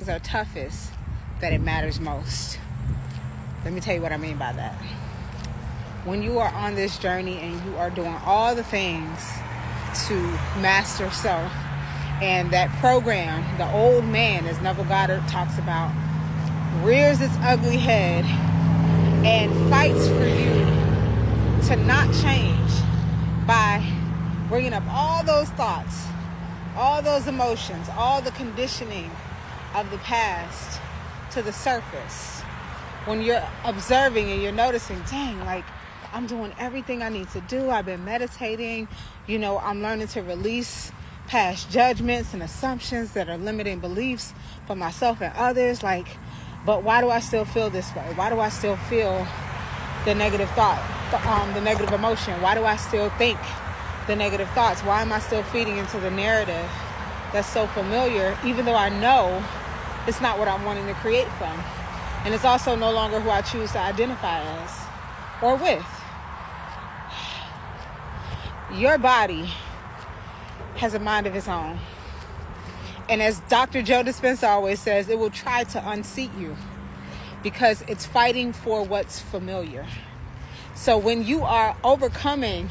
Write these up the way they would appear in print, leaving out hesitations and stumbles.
things are toughest that it matters most. Let me tell you what I mean by that. When you are on this journey and you are doing all the things to master self, and that program, the old man, as Neville Goddard talks about, rears its ugly head and fights for you to not change by bringing up all those thoughts, all those emotions, all the conditioning of the past to the surface. When you're observing and you're noticing, dang, like, I'm doing everything I need to do. I've been meditating. I'm learning to release past judgments and assumptions that are limiting beliefs for myself and others. But why do I still feel this way? Why do I still feel the negative thought, the negative emotion? Why do I still think the negative thoughts? Why am I still feeding into the narrative that's so familiar, even though I know it's not what I'm wanting to create from? And it's also no longer who I choose to identify as or with. Your body has a mind of its own. And as Dr. Joe Dispenza always says, it will try to unseat you because it's fighting for what's familiar. So when you are overcoming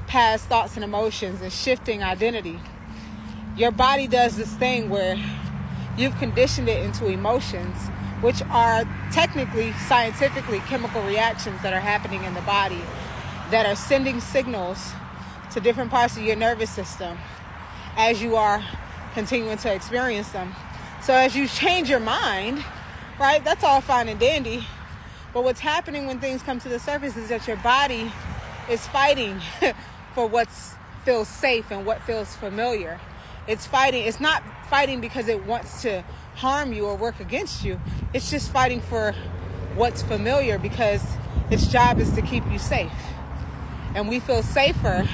past thoughts and emotions and shifting identity, your body does this thing where you've conditioned it into emotions, which are technically, scientifically, chemical reactions that are happening in the body that are sending signals to different parts of your nervous system as you are continuing to experience them. So as you change your mind, right, that's all fine and dandy. But what's happening when things come to the surface is that your body is fighting for what feels safe and what feels familiar. It's fighting. It's not fighting because it wants to harm you or work against you. It's just fighting for what's familiar because its job is to keep you safe. And we feel safer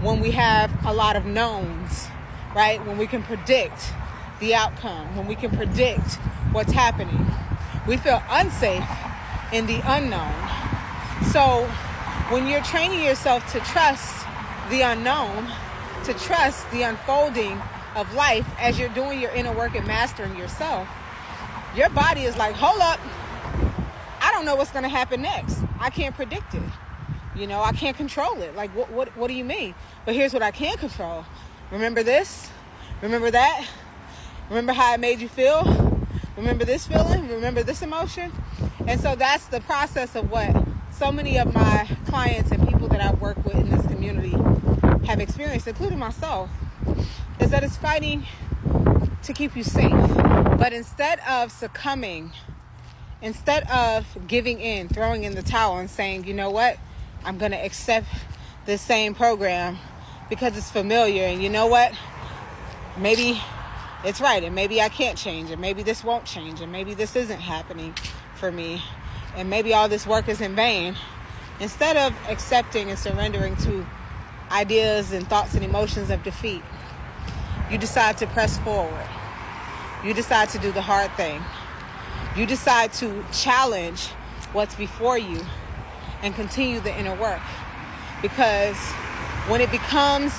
when we have a lot of knowns, right? When we can predict the outcome, when we can predict what's happening. We feel unsafe in the unknown. So when you're training yourself to trust the unknown, to trust the unfolding of life as you're doing your inner work and mastering yourself, your body is like, hold up, I don't know what's going to happen next. I can't predict it. I can't control it. Like, what do you mean? But here's what I can control. Remember this? Remember that? Remember how it made you feel? Remember this feeling? Remember this emotion? And so that's the process of what so many of my clients and people that I work with in this community have experienced, including myself, is that it's fighting to keep you safe. But instead of succumbing, instead of giving in, throwing in the towel and saying, you know what, I'm going to accept this same program because it's familiar, and you know what, maybe it's right, and maybe I can't change, and maybe this won't change, and maybe this isn't happening for me, and maybe all this work is in vain. Instead of accepting and surrendering to ideas and thoughts and emotions of defeat, you decide to press forward. You decide to do the hard thing. You decide to challenge what's before you and continue the inner work. Because when it becomes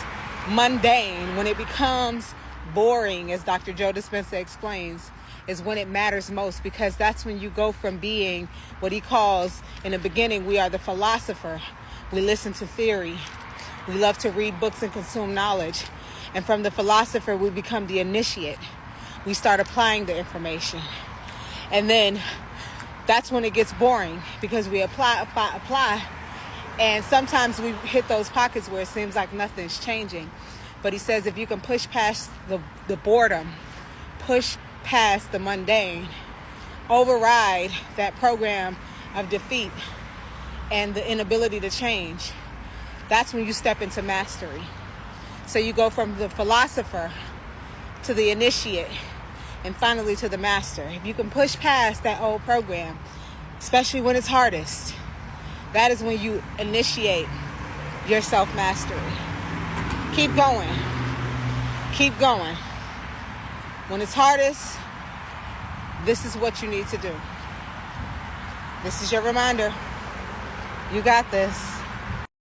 mundane, when it becomes boring, as Dr. Joe Dispenza explains, is when it matters most, because that's when you go from being what he calls, in the beginning, we are the philosopher. We listen to theory. We love to read books and consume knowledge. And from the philosopher, we become the initiate. We start applying the information. And then that's when it gets boring, because we apply. And sometimes we hit those pockets where it seems like nothing's changing. But he says if you can push past the boredom, push past the mundane, override that program of defeat and the inability to change, that's when you step into mastery. So you go from the philosopher to the initiate and finally to the master. If you can push past that old program, especially when it's hardest, that is when you initiate your self-mastery. Keep going. Keep going. When it's hardest, this is what you need to do. This is your reminder. You got this.